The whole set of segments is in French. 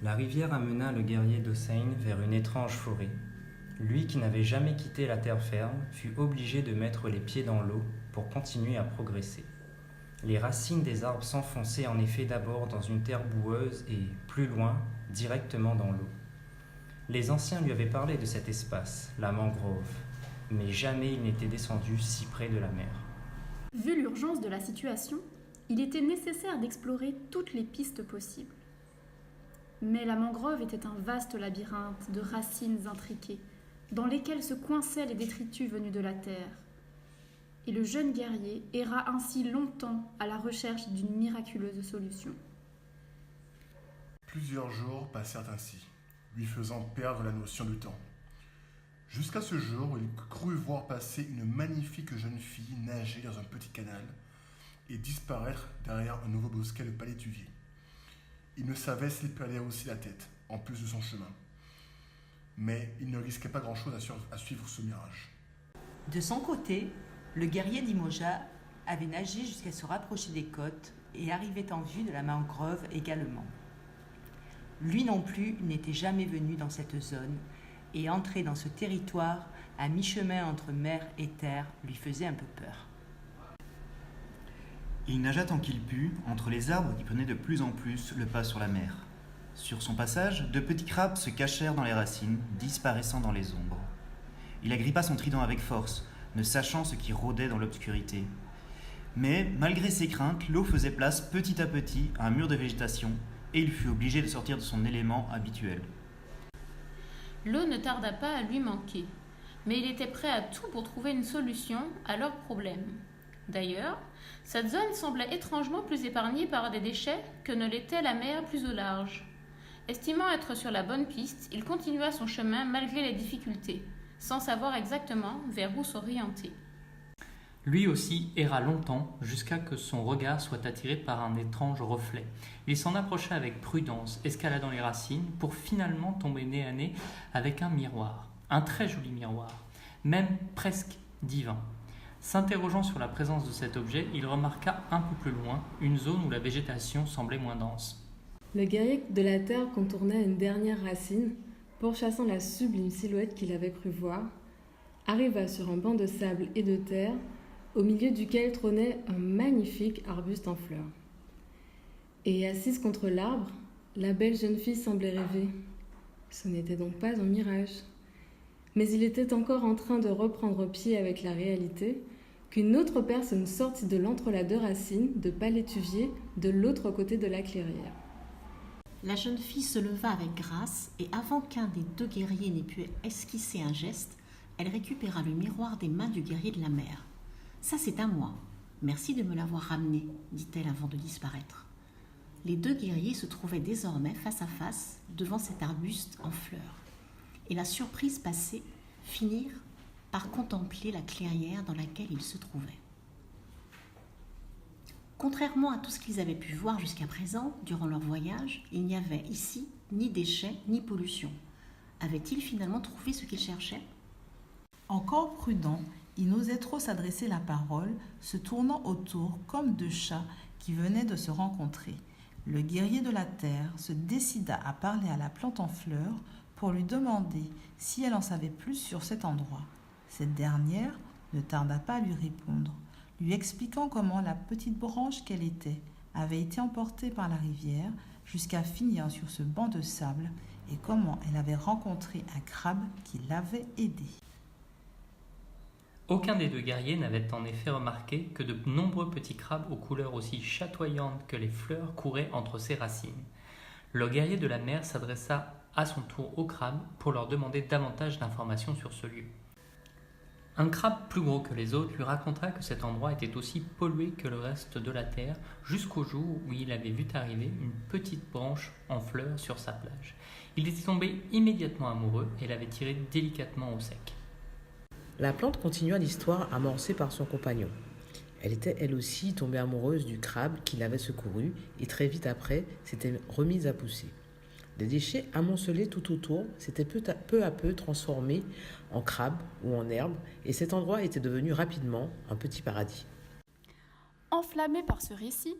La rivière amena le guerrier d'Ossein vers une étrange forêt. Lui qui n'avait jamais quitté la terre ferme fut obligé de mettre les pieds dans l'eau pour continuer à progresser. Les racines des arbres s'enfonçaient en effet d'abord dans une terre boueuse et, plus loin, directement dans l'eau. Les anciens lui avaient parlé de cet espace, la mangrove, mais jamais il n'était descendu si près de la mer. Vu l'urgence de la situation, il était nécessaire d'explorer toutes les pistes possibles. Mais la mangrove était un vaste labyrinthe de racines intriquées, dans lesquelles se coinçaient les détritus venus de la terre. Et le jeune guerrier erra ainsi longtemps à la recherche d'une miraculeuse solution. Plusieurs jours passèrent ainsi, lui faisant perdre la notion du temps. Jusqu'à ce jour où il crut voir passer une magnifique jeune fille nager dans un petit canal et disparaître derrière un nouveau bosquet de palétuviers. Il ne savait s'il perdait aussi la tête, en plus de son chemin. Mais il ne risquait pas grand-chose à suivre ce mirage. De son côté, le guerrier d'Imoja avait nagé jusqu'à se rapprocher des côtes et arrivait en vue de la mangrove également. Lui non plus n'était jamais venu dans cette zone et entrer dans ce territoire à mi-chemin entre mer et terre lui faisait un peu peur. Il nagea tant qu'il put entre les arbres qui prenaient de plus en plus le pas sur la mer. Sur son passage, de petits crabes se cachèrent dans les racines, disparaissant dans les ombres. Il agrippa son trident avec force, ne sachant ce qui rôdait dans l'obscurité. Mais, malgré ses craintes, l'eau faisait place petit à petit à un mur de végétation, et il fut obligé de sortir de son élément habituel. L'eau ne tarda pas à lui manquer, mais il était prêt à tout pour trouver une solution à leur problème. D'ailleurs, cette zone semblait étrangement plus épargnée par des déchets que ne l'était la mer plus au large. Estimant être sur la bonne piste, il continua son chemin malgré les difficultés, sans savoir exactement vers où s'orienter. Lui aussi erra longtemps jusqu'à que son regard soit attiré par un étrange reflet. Il s'en approcha avec prudence, escaladant les racines, pour finalement tomber nez à nez avec un miroir, un très joli miroir, même presque divin. S'interrogeant sur la présence de cet objet, il remarqua un peu plus loin une zone où la végétation semblait moins dense. Le guerrier de la terre contourna une dernière racine, pourchassant la sublime silhouette qu'il avait cru voir, arriva sur un banc de sable et de terre, au milieu duquel trônait un magnifique arbuste en fleurs. Et assise contre l'arbre, la belle jeune fille semblait rêver. Ce n'était donc pas un mirage. Mais il était encore en train de reprendre pied avec la réalité qu'une autre personne sortit de l'entrelacs de racines, de palétuviers, de l'autre côté de la clairière. La jeune fille se leva avec grâce et avant qu'un des deux guerriers n'ait pu esquisser un geste, elle récupéra le miroir des mains du guerrier de la mer. « Ça, c'est à moi. Merci de me l'avoir ramené, » dit-elle avant de disparaître. Les deux guerriers se trouvaient désormais face à face devant cet arbuste en fleurs. Et la surprise passée, finirent par contempler la clairière dans laquelle ils se trouvaient. Contrairement à tout ce qu'ils avaient pu voir jusqu'à présent, durant leur voyage, il n'y avait ici ni déchets ni pollution. Avaient-ils finalement trouvé ce qu'ils cherchaient ? Encore prudent, il n'osait trop s'adresser la parole, se tournant autour comme deux chats qui venaient de se rencontrer. Le guerrier de la terre se décida à parler à la plante en fleurs pour lui demander si elle en savait plus sur cet endroit. Cette dernière ne tarda pas à lui répondre, lui expliquant comment la petite branche qu'elle était avait été emportée par la rivière jusqu'à finir sur ce banc de sable et comment elle avait rencontré un crabe qui l'avait aidée. Aucun des deux guerriers n'avait en effet remarqué que de nombreux petits crabes aux couleurs aussi chatoyantes que les fleurs couraient entre ses racines. Le guerrier de la mer s'adressa à son tour aux crabes pour leur demander davantage d'informations sur ce lieu. Un crabe plus gros que les autres lui raconta que cet endroit était aussi pollué que le reste de la terre jusqu'au jour où il avait vu arriver une petite branche en fleurs sur sa plage. Il était tombé immédiatement amoureux et l'avait tirée délicatement au sec. La plante continua l'histoire amorcée par son compagnon. Elle était elle aussi tombée amoureuse du crabe qui l'avait secourue et très vite après s'était remise à pousser. Des déchets amoncelés tout autour s'étaient peu à peu transformés en crabes ou en herbes et cet endroit était devenu rapidement un petit paradis. Enflammé par ce récit,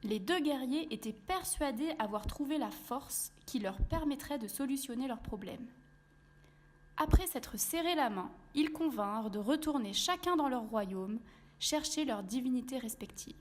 Les deux guerriers étaient persuadés avoir trouvé la force qui leur permettrait de solutionner leurs problèmes. Après s'être serré la main, ils convinrent de retourner chacun dans leur royaume, chercher leurs divinités respectives.